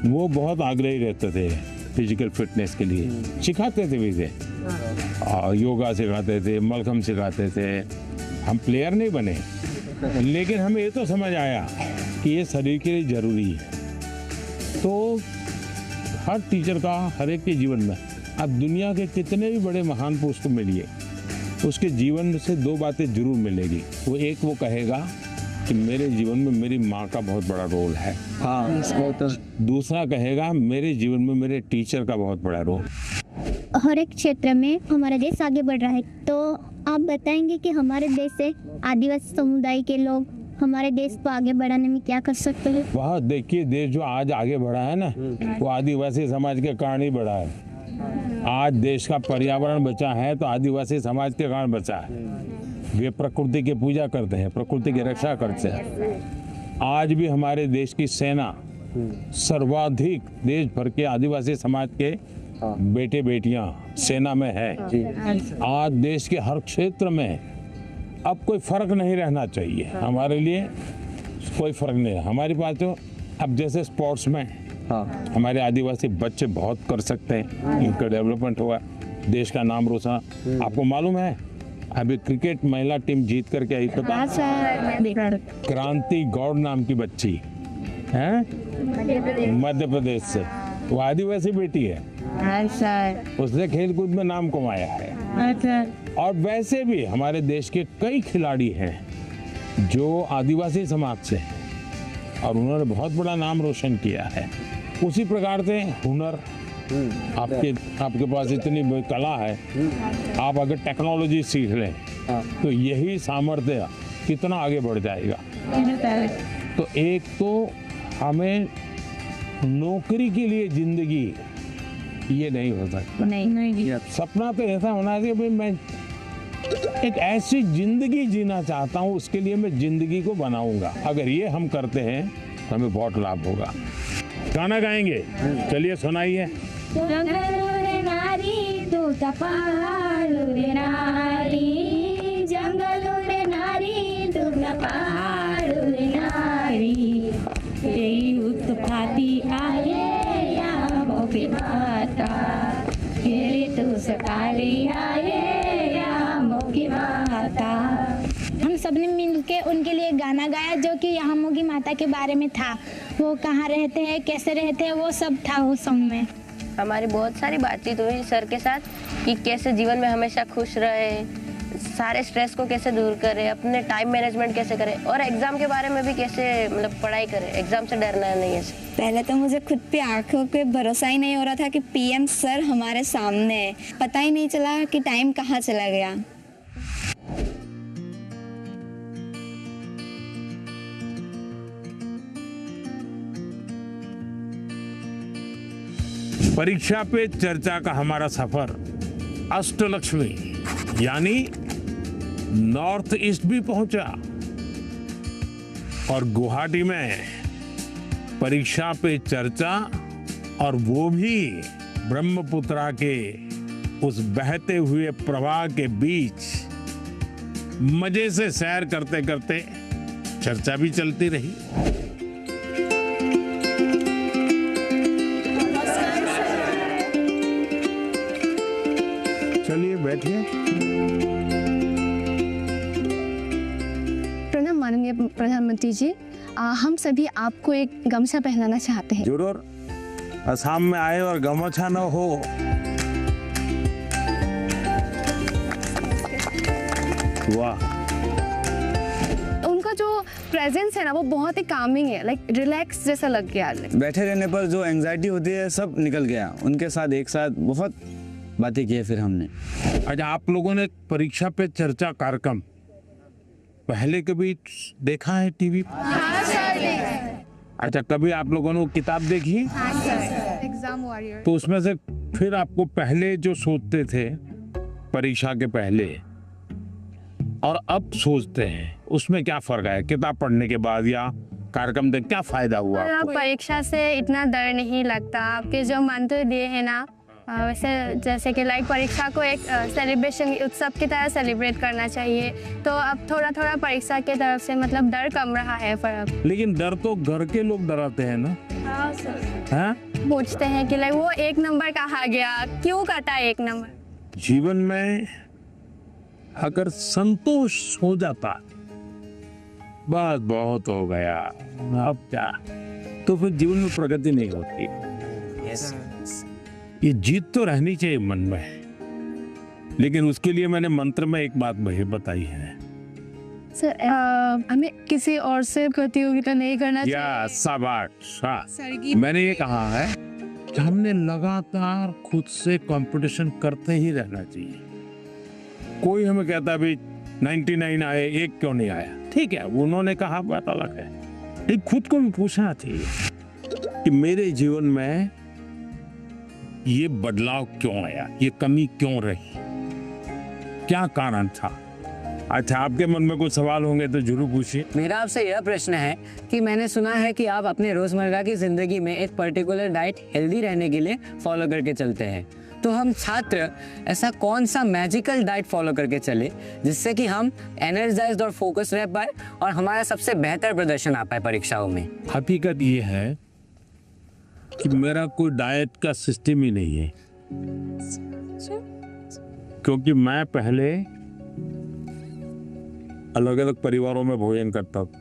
वो बहुत आग्रही रहते थे फिजिकल फिटनेस के लिए, सिखाते थे भी थे, और योगा सिखाते थे, मलखम सिखाते थे। हम प्लेयर नहीं बने, लेकिन हमें ये तो समझ आया कि ये शरीर के लिए ज़रूरी है। तो हर टीचर का हर एक के जीवन में, आप दुनिया के कितने भी बड़े महान पुरुष को मिलिए, उसके जीवन से 2 बातें जरूर मिलेगी। वो एक वो कहेगा कि मेरे जीवन में मेरी माँ का बहुत बड़ा रोल है। हाँ वो तो दूसरा कहेगा मेरे जीवन में मेरे टीचर का बहुत बड़ा रोल। हर एक क्षेत्र में हमारा देश आगे बढ़ रहा है, तो आप बताएंगे कि हमारे देश से आदिवासी समुदाय के लोग हमारे देश को आगे बढ़ाने में क्या कर सकते हैं? वह देखिए, देश जो आज आगे बढ़ा है ना, वो आदिवासी समाज के कारण ही बढ़ा है। आज देश का पर्यावरण बचा है तो आदिवासी समाज के कारण बचा है। वे प्रकृति की पूजा करते हैं, प्रकृति की रक्षा करते हैं। आज भी हमारे देश की सेना सर्वाधिक देश भर के आदिवासी समाज के बेटे बेटियां सेना में है। आज देश के हर क्षेत्र में अब कोई फर्क नहीं रहना चाहिए। हमारे लिए कोई फर्क नहीं है। हमारे पास तो अब जैसे स्पोर्ट्स में हमारे आदिवासी बच्चे बहुत कर सकते हैं, इनका डेवलपमेंट हुआ, देश का नाम रोशन। आपको मालूम है अभी क्रिकेट महिला टीम जीत करके आई, पता? क्रांति गौड़ नाम की बच्ची है मध्य प्रदेश से, वो आदिवासी बेटी है। उसने खेलकूद में नाम कमाया है। और वैसे भी हमारे देश के कई खिलाड़ी हैं जो आदिवासी समाज से हैं और उन्होंने बहुत बड़ा नाम रोशन किया है। उसी प्रकार से हुनर, आपके पास इतनी कला है, आप अगर टेक्नोलॉजी सीख लें तो यही सामर्थ्य कितना आगे बढ़ जाएगा। तो एक तो हमें नौकरी के लिए जिंदगी ये नहीं हो सकता। नहीं। सपना तो ऐसा होना चाहिए भाई मैं एक ऐसी जिंदगी जीना चाहता हूँ, उसके लिए मैं जिंदगी को बनाऊंगा। अगर ये हम करते हैं तो हमें बहुत लाभ होगा। गाना गाएंगे, चलिए सुनाइए। हम सबने मिलके उनके लिए गाना गाया जो कि यहाँ मोगी माता के बारे में था। वो कहाँ रहते हैं, कैसे रहते हैं, वो सब था उस सॉन्ग में। हमारी बहुत सारी बातचीत हुई सर के साथ कि कैसे जीवन में हमेशा खुश रहे, सारे स्ट्रेस को कैसे दूर करें, अपने टाइम मैनेजमेंट कैसे करें और एग्जाम के बारे में भी कैसे मतलब पढ़ाई करें, एग्जाम से डरना नहीं है। पहले तो मुझे खुद पे आंखों पे भरोसा ही नहीं हो रहा था कि पीएम सर हमारे सामने है। पता ही नहीं चला कि टाइम कहाँ चला गया। परीक्षा पे चर्चा का हमारा सफर अष्टलक्ष्मी यानी नॉर्थ ईस्ट भी पहुंचा और गुवाहाटी में परीक्षा पे चर्चा, और वो भी ब्रह्मपुत्रा के उस बहते हुए प्रवाह के बीच मजे से सैर करते करते चर्चा भी चलती रही। चलिए बैठिए। प्रणाम माननीय प्रधानमंत्री जी, हम सभी आपको एक गमछा पहनाना चाहते हैं। जरूर। असम में आए और गमछा न हो, वाह। उनका जो प्रेजेंस है ना वो बहुत ही कामिंग है, लाइक रिलैक्स जैसा लग गया। बैठे रहने पर जो एंजाइटी होती है सब निकल गया। उनके साथ एक साथ बहुत बातें की है फिर हमने। अच्छा, आप लोगों ने परीक्षा पे चर्चा कार्यक्रम पहले कभी देखा है टीवी पर? हाँ सर। अच्छा, कभी आप लोगों ने वो किताब देखी? हाँ सर। Exam warrior. तो उसमें से फिर आपको पहले जो सोचते थे परीक्षा के पहले और अब सोचते हैं, उसमें क्या फर्क है? किताब पढ़ने के बाद या कार्यक्रम देख क्या फायदा हुआ आपको? परीक्षा से इतना डर नहीं लगता। आपके जो मंत्र दिए हैं ना, वैसे जैसे कि लाइक परीक्षा को एक सेलिब्रेशन उत्सव की तरह सेलिब्रेट करना चाहिए। तो अब थोड़ा थोड़ा परीक्षा के तरफ से मतलब डर कम रहा है फर्क। लेकिन डर तो घर के लोग डराते हैं ना। हाँ सर। हाँ? पूछते हैं कि लाइक वो एक नंबर कहाँ गया, क्यों कटा एक नंबर। जीवन में अगर संतोष हो जाता बस बहुत हो गया, अब क्या, तो फिर जीवन में प्रगति नहीं होती। ये जीत तो रहनी चाहिए मन में, लेकिन उसके लिए मैंने मंत्र में एक बात बताई है सर हमें किसी और से प्रतियोगिता नहीं करना चाहिए। या शाबाश। सर की मैंने ये कहा है कि हमने लगातार खुद से कंपटीशन करते ही रहना चाहिए। कोई हमें कहता भी 99 आए, एक क्यों नहीं आया? ठीक है, उन्होंने कहा, बात अलग है, लेकिन खुद को भी पूछना चाहिए कि मेरे जीवन में ये बदलाव क्यों आया, ये कमी क्यों रही, क्या कारण था? अच्छा, आपके मन में कुछ सवाल होंगे तो जरूर पूछिए। मेरा आपसे यह प्रश्न है कि मैंने सुना है कि आप अपने रोजमर्रा की जिंदगी में एक पर्टिकुलर डाइट हेल्दी रहने के लिए फॉलो करके चलते हैं। तो हम छात्र ऐसा कौन सा मैजिकल डाइट फॉलो करके चले जिससे कि हम एनर्जाइज्ड और फोकस रह पाए और हमारा सबसे बेहतर प्रदर्शन आ पाए परीक्षाओं में? हकीकत ये है कि मेरा कोई डाइट का सिस्टम ही नहीं है, क्योंकि मैं पहले अलग अलग परिवारों में भोजन करता था,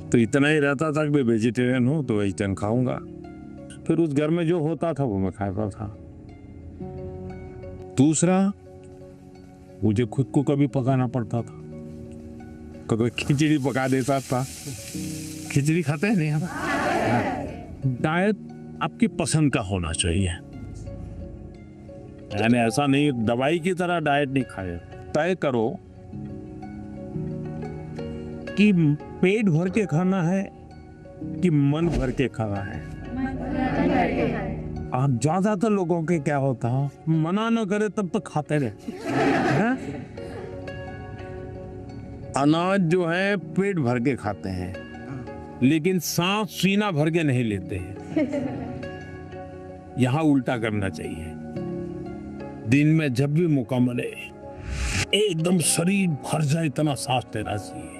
तो इतना ही रहता था कि मैं वेजिटेरियन हूँ तो वेजिटेरियन खाऊंगा, फिर उस घर में जो होता था वो मैं खाता था। दूसरा, मुझे खुद को कभी पकाना पड़ता था, कभी खिचड़ी पका देता था। खिचड़ी खाते हैं नहीं हम। डाइट आपकी पसंद का होना चाहिए, यानी ऐसा नहीं दवाई की तरह डाइट नहीं खाए। तय करो कि पेट भर के खाना है कि मन भर के खाना है। आप ज्यादातर लोगों के क्या होता है, मना न करे तब तक खाते रहे। अनाज जो है पेट भर के खाते हैं, लेकिन सांस सीना भर के नहीं लेते हैं। यहां उल्टा करना चाहिए। दिन में जब भी मौका मिले एकदम शरीर भर जाए इतना सांस लेना चाहिए।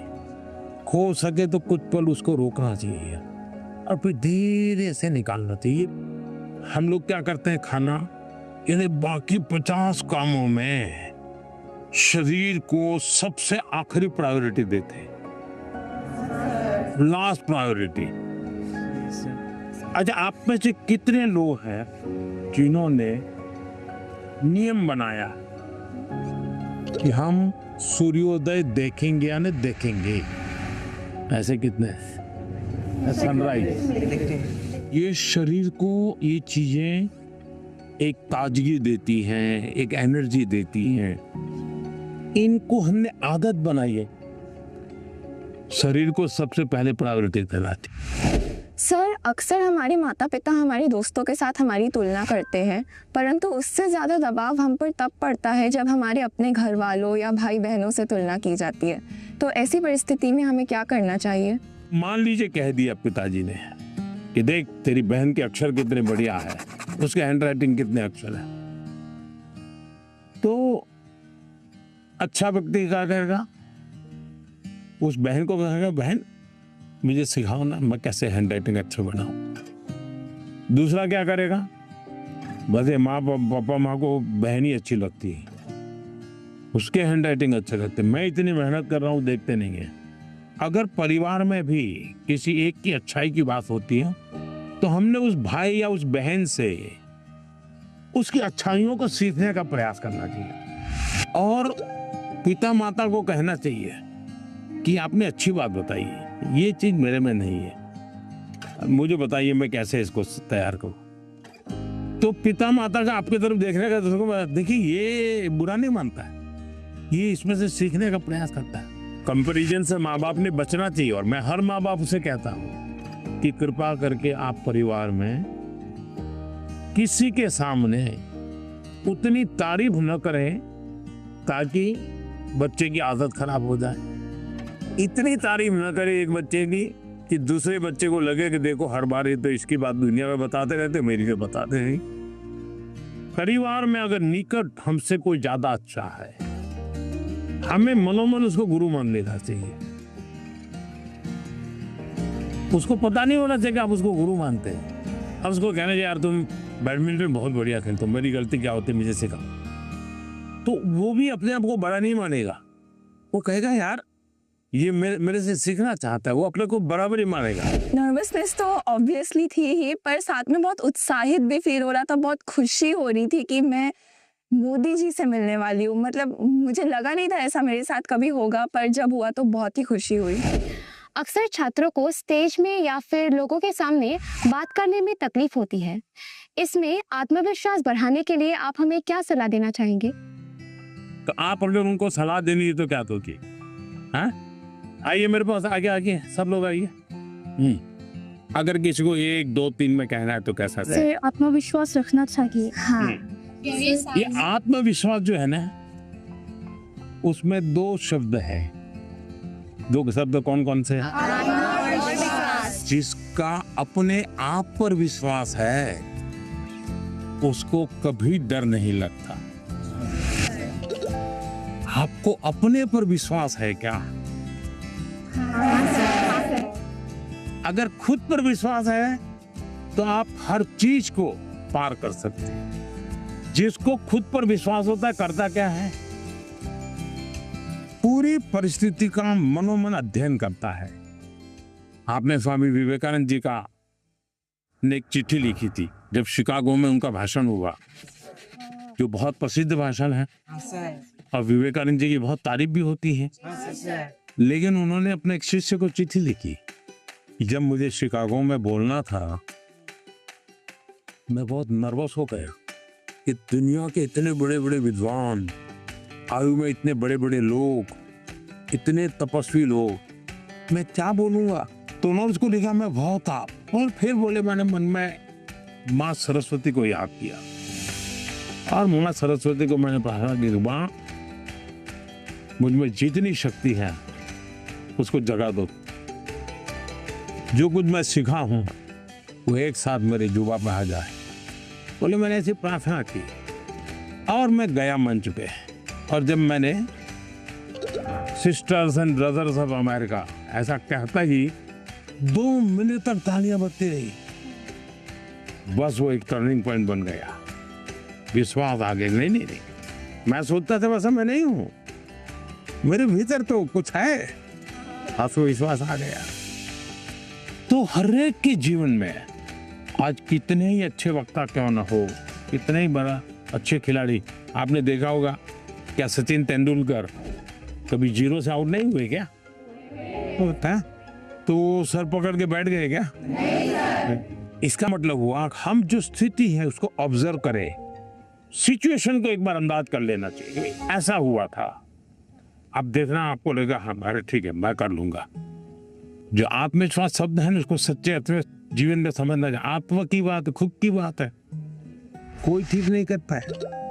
हो सके तो कुछ पल उसको रोकना चाहिए और फिर धीरे से निकालना चाहिए। हम लोग क्या करते हैं, खाना यानी बाकी 50 कामों में शरीर को सबसे आखिरी प्रायोरिटी देते हैं, लास्ट प्रायोरिटी। अच्छा, आप में से कितने लोग हैं जिन्होंने नियम बनाया कि हम सूर्योदय देखेंगे या नहीं देखेंगे? ऐसे कितने? सनराइज। ये शरीर को ये चीजें एक ताजगी देती हैं, एक एनर्जी देती हैं। इनको हमने आदत बनाई है, शरीर को सबसे पहले प्रायोरिटी दिलाती। सर, अक्सर हमारे माता पिता हमारे दोस्तों के साथ हमारी तुलना करते हैं, परंतु उससे ज़्यादा दबाव हम पर तब पड़ता है जब हमारे अपने घर वालों या भाई बहनों से तुलना की जाती है। तो ऐसी परिस्थिति में हमें क्या करना चाहिए? मान लीजिए कह दिया पिताजी ने कि देख तेरी बहन के अक्षर कितने बढ़िया है, उसके हैंडराइटिंग कितने अक्षर है, तो अच्छा व्यक्ति क्या करेगा? उस बहन को कहेगा, बहन मुझे सिखाओ ना, मैं कैसे हैंडराइटिंग अच्छा बनाऊं। दूसरा क्या करेगा? बस माँ पापा माँ को बहन ही अच्छी लगती है, उसके हैंडराइटिंग अच्छे लगते, मैं इतनी मेहनत कर रहा हूँ देखते नहीं है। अगर परिवार में भी किसी एक की अच्छाई की बात होती है तो हमने उस भाई या उस बहन से उसकी अच्छाइयों को सीखने का प्रयास करना चाहिए और पिता माता को कहना चाहिए कि आपने अच्छी बात बताई है, ये चीज मेरे में नहीं है, मुझे बताइए मैं कैसे इसको तैयार करूं। तो पिता माता का आपकी तरफ देखने का तो देखिए ये बुरा नहीं मानता है, ये इसमें से सीखने का प्रयास करता है। कंपैरिजन से माँ बाप ने बचना चाहिए और मैं हर माँ बाप से कहता हूँ कि कृपा करके आप परिवार में किसी के सामने उतनी तारीफ न करें ताकि बच्चे की आदत खराब हो जाए। इतनी तारीफ न करें एक बच्चे की कि दूसरे बच्चे को लगे कि देखो हर बार ये तो इसकी बात दुनिया में बताते रहते, मेरी तो बताते नहीं। परिवार में अगर निकट हमसे कोई ज्यादा अच्छा है, हमें मनोमन उसको गुरु मान लेना चाहिए। उसको पता नहीं होना चाहिए कि आप उसको गुरु मानते हैं। अब उसको कहना चाहिए यार तुम बैडमिंटन बहुत बढ़िया खेलते हो, मेरी गलती क्या होती है मुझे सिखाओ, तो वो भी अपने आप को बड़ा नहीं मानेगा, वो कहेगा यार ये मेरे से सीखना चाहता है, वो अपने को बराबर ही मानेगा। नर्वसनेस तो ऑब्वियसली थी ही, पर साथ में बहुत उत्साहित भी फील हो रहा था, बहुत खुशी हो रही थी कि मैं मोदी जी से मिलने वाली हूँ। मतलब मुझे लगा नहीं था ऐसा मेरे साथ कभी होगा, पर जब हुआ तो बहुत ही खुशी हुई। अक्सर छात्रों को स्टेज में या फिर लोगों के सामने बात करने में तकलीफ होती है। इसमें आत्मविश्वास बढ़ाने के लिए आप हमें क्या सलाह देना चाहेंगे? तो आप अगर उनको सलाह देनी है तो क्या दोगी? हाँ, आइए मेरे पास, आगे आगे सब लोग आइए। अगर किसी को 1 2 3 में कहना है तो कैसा है? से आत्मविश्वास रखना चाहिए। हाँ, ये आत्मविश्वास जो है ना, उसमें 2 शब्द है। 2 शब्द कौन कौन से हैं? जिसका अपने आप पर विश्वास है उसको कभी डर नहीं लगता। आपको अपने पर विश्वास है क्या? अगर खुद पर विश्वास है तो आप हर चीज को पार कर सकते हैं। जिसको खुद पर विश्वास होता है करता क्या है? पूरी परिस्थिति का मनोमन अध्ययन करता है। आपने स्वामी विवेकानंद जी का ने एक चिट्ठी लिखी थी जब शिकागो में उनका भाषण हुआ, जो बहुत प्रसिद्ध भाषण है और विवेकानंद जी की बहुत तारीफ भी होती है। लेकिन उन्होंने अपने एक शिष्य को चिट्ठी लिखी, जब मुझे शिकागो में बोलना था मैं बहुत नर्वस हो गया कि दुनिया के इतने बड़े बड़े विद्वान, आयु में इतने बड़े बड़े लोग, इतने तपस्वी लोग, मैं क्या बोलूंगा। तो उन्होंने उसको लिखा, मैं बहुत था। और फिर बोले, मैंने मन में माँ सरस्वती को याद किया और माँ सरस्वती को मैंने कहा कि माँ, मुझ में जितनी शक्ति है उसको जगा दो। जो कुछ मैं सीखा हूं वो एक साथ मेरे जुबा पे आ जाए। बोले मैंने ऐसी प्रार्थना की और मैं गया मंच पे, और जब मैंने sisters and brothers of America ऐसा कहता ही 2 मिनट तक तालियां बजती रही। बस वो एक टर्निंग पॉइंट बन गया। विश्वास आ गया। नहीं, मैं सोचता था वैसा मैं नहीं हूं, मेरे भीतर तो कुछ है। आत्मविश्वास आ गया। तो हर एक के जीवन में आज कितने ही अच्छे वक्ता क्यों ना हो, कितने ही बड़ा अच्छे खिलाड़ी, आपने देखा होगा क्या सचिन तेंदुलकर कभी 0 से आउट नहीं हुए क्या? होता है तो वो सर पकड़ के बैठ गए क्या? इसका मतलब हुआ हम जो स्थिति है उसको ऑब्जर्व करें, सिचुएशन को एक बार अंदाज कर लेना चाहिए। ऐसा हुआ था, अब देखना आपको लगेगा हाँ अरे ठीक है मैं कर लूंगा। जो आत्मविश्वास शब्द है ना, उसको सच्चे अर्थ में जीवन में समझना चाहिए। आत्मा की बात है, खुद की बात है, कोई ठीक नहीं करता है,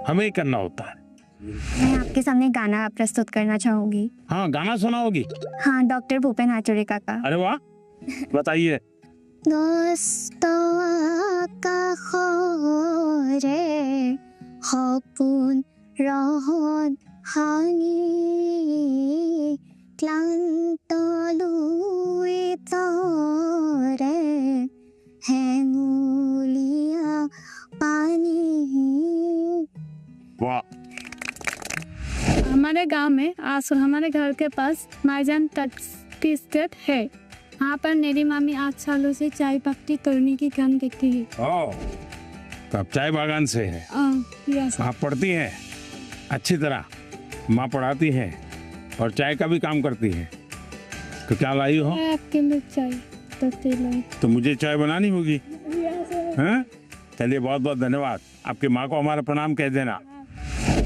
हमें ही करना होता है। मैं आपके सामने गाना प्रस्तुत करना चाहूंगी। हाँ, गाना सुनाओगी? हाँ, डॉक्टर भूपेन हाजरिका का। अरे वाह, बताइए। সপোন ৰহত হানি ক্লান্ত লুই তৰে হেঙুলীয়া পানী। वाह, हमारे गांव में हमारे घर के पास माईजान टी स्टेट है। वहाँ पर मेरी मामी 8 सालों से चाय पत्ती तोड़ने की काम करती है। तो आप चाय बागान से है? आप पढ़ती हैं अच्छी तरह, माँ पढ़ाती हैं और चाय का भी काम करती हैं। तो क्या लाई हो? आपके लिए चाय पत्ती लाई। तो मुझे चाय बनानी होगी। हैं? चलिए, बहुत बहुत धन्यवाद। आपकी माँ को हमारा प्रणाम कह देना।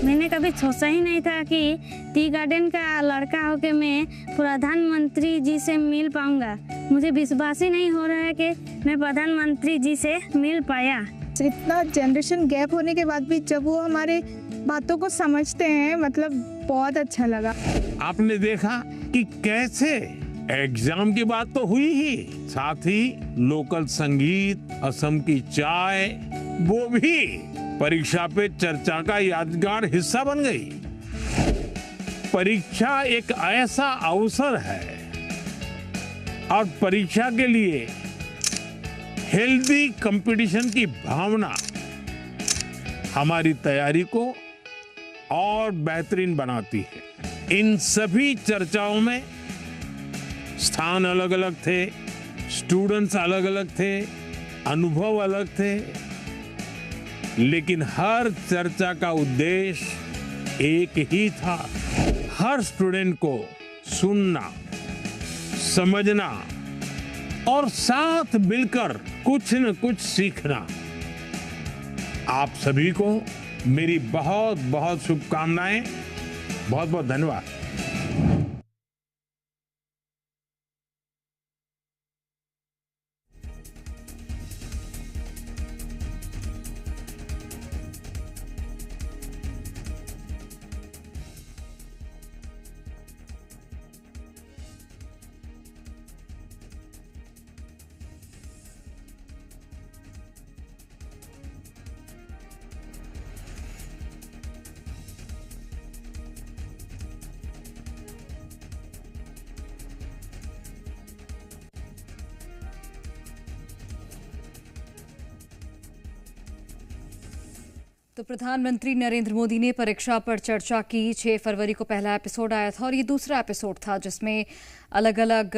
मैंने कभी सोचा ही नहीं था कि टी गार्डन का लड़का होकर मैं प्रधानमंत्री जी से मिल पाऊंगा। मुझे विश्वास ही नहीं हो रहा है कि मैं प्रधानमंत्री जी से मिल पाया। इतना जनरेशन गैप होने के बाद भी जब वो हमारे बातों को समझते हैं, मतलब बहुत अच्छा लगा। आपने देखा कि कैसे एग्जाम की बात तो हुई ही, साथ ही लोकल संगीत, असम की चाय, वो भी परीक्षा पे चर्चा का यादगार हिस्सा बन गई। परीक्षा एक ऐसा अवसर है और परीक्षा के लिए हेल्दी कंपटीशन की भावना हमारी तैयारी को और बेहतरीन बनाती है। इन सभी चर्चाओं में स्थान अलग अलग थे, स्टूडेंट्स अलग अलग थे, अनुभव अलग थे, लेकिन हर चर्चा का उद्देश्य एक ही था, हर स्टूडेंट को सुनना, समझना और साथ मिलकर कुछ न कुछ सीखना। आप सभी को मेरी बहुत बहुत शुभकामनाएं, बहुत बहुत धन्यवाद। तो प्रधानमंत्री नरेंद्र मोदी ने परीक्षा पर चर्चा की। 6 फरवरी को पहला एपिसोड आया था और ये दूसरा एपिसोड था जिसमें अलग अलग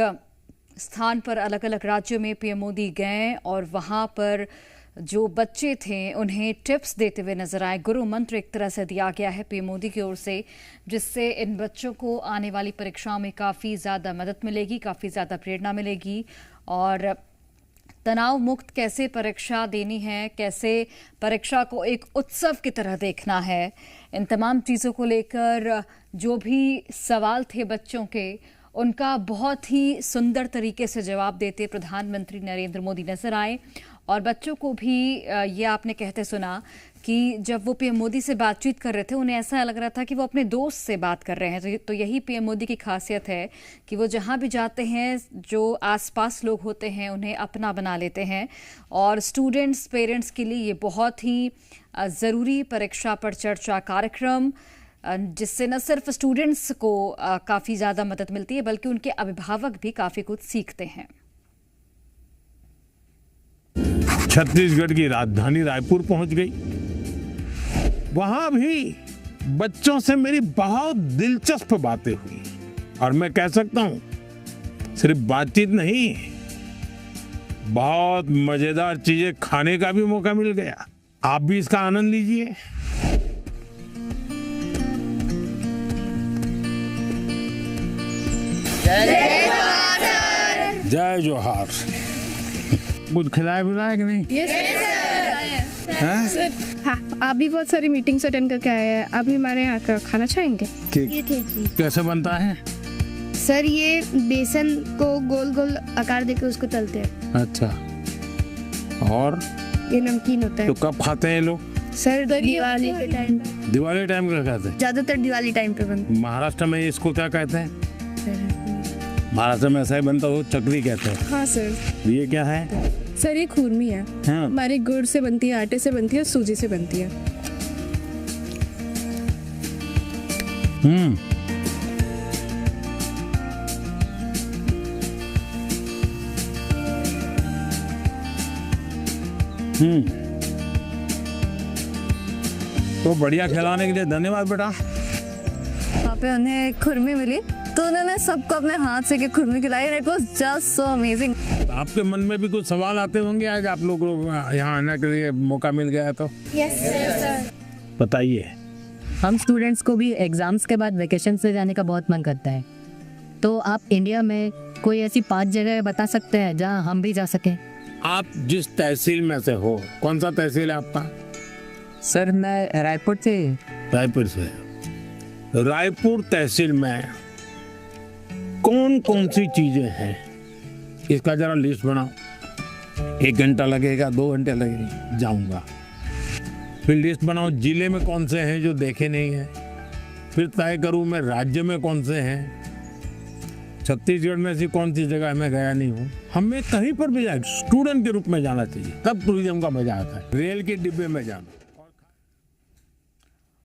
स्थान पर, अलग अलग राज्यों में पीएम मोदी गए और वहां पर जो बच्चे थे उन्हें टिप्स देते हुए नजर आए। गुरु मंत्र एक तरह से दिया गया है पीएम मोदी की ओर से, जिससे इन बच्चों को आने वाली परीक्षाओं में काफ़ी ज़्यादा मदद मिलेगी, काफ़ी ज़्यादा प्रेरणा मिलेगी और तनाव मुक्त कैसे परीक्षा देनी है, कैसे परीक्षा को एक उत्सव की तरह देखना है, इन तमाम चीज़ों को लेकर जो भी सवाल थे बच्चों के, उनका बहुत ही सुंदर तरीके से जवाब देते प्रधानमंत्री नरेंद्र मोदी नजर आए। और बच्चों को भी ये आपने कहते सुना कि जब वो पीएम मोदी से बातचीत कर रहे थे उन्हें ऐसा लग रहा था कि वो अपने दोस्त से बात कर रहे हैं। तो यही पीएम मोदी की खासियत है कि वो जहाँ भी जाते हैं जो आसपास लोग होते हैं उन्हें अपना बना लेते हैं। और स्टूडेंट्स, पेरेंट्स के लिए ये बहुत ही ज़रूरी परीक्षा पर चर्चा कार्यक्रम, जिससे न सिर्फ स्टूडेंट्स को काफ़ी ज़्यादा मदद मिलती है बल्कि उनके अभिभावक भी काफ़ी कुछ सीखते हैं। छत्तीसगढ़ की राजधानी रायपुर पहुंच गई। वहां भी बच्चों से मेरी बहुत दिलचस्प बातें हुई और मैं कह सकता हूं सिर्फ बातचीत नहीं, बहुत मजेदार चीजें खाने का भी मौका मिल गया। आप भी इसका आनंद लीजिए। जय जोहार। कुछ खिलाया पिलाया कि नहीं? हाँ, आप भी बहुत सारी मीटिंग्स अटेंड करके आए हैं। आप भी हमारे यहाँ का खाना चाहेंगे? कैसे बनता है? सर ये बेसन को गोल गोल आकार देकर उसको तलते हैं। अच्छा, और ये नमकीन होता है। तो कब खाते हैं लोग? सर दिवाली के टाइम। दिवाली टाइम का खाते हैं? ज्यादातर दिवाली टाइम पे बनता है। महाराष्ट्र में इसको क्या कहते हैं? महाराष्ट्र में ऐसा ही बनता हो, चकली कहते हैं। हाँ सर। ये क्या है? सर ये खुरमी है। हाँ। हमारी गुड़ से बनती है, आटे से बनती है, सूजी से बनती है। तो बढ़िया खिलाने के लिए धन्यवाद बेटा। वहाँ पे उन्हें खुरमी मिली तो उन्होंने सबको अपने हाथ से के खुरमी खिलाई। It was just so amazing. आपके मन में भी कुछ सवाल आते होंगे आज आप लोग यहाँ आने के लिए मौका मिल गया तो? Yes sir. बताइए। हम स्टूडेंट्स को भी एग्जाम्स के बाद वेकेशन से जाने का बहुत मन करता है, तो आप इंडिया में कोई ऐसी 5 जगह बता सकते हैं जहाँ हम भी जा सकें? आप जिस तहसील में से हो, कौन सा तहसील है आपका? सर मैं रायपुर से। रायपुर से। रायपुर तहसील में कौन कौन सी चीजें हैं, इसका जरा लिस्ट बनाओ। 1 घंटा लगेगा, 2 घंटे लगेंगे, जाऊंगा। फिर लिस्ट बनाओ जिले में कौन से हैं जो देखे नहीं हैं, फिर तय करूं मैं राज्य में कौन से हैं, छत्तीसगढ़ में ऐसी कौन सी जगह मैं गया नहीं हूँ। हमें कहीं पर भी जाए स्टूडेंट के रूप में जाना चाहिए, तब टूरिज्म का मजा आता है। रेल के डिब्बे में जाना,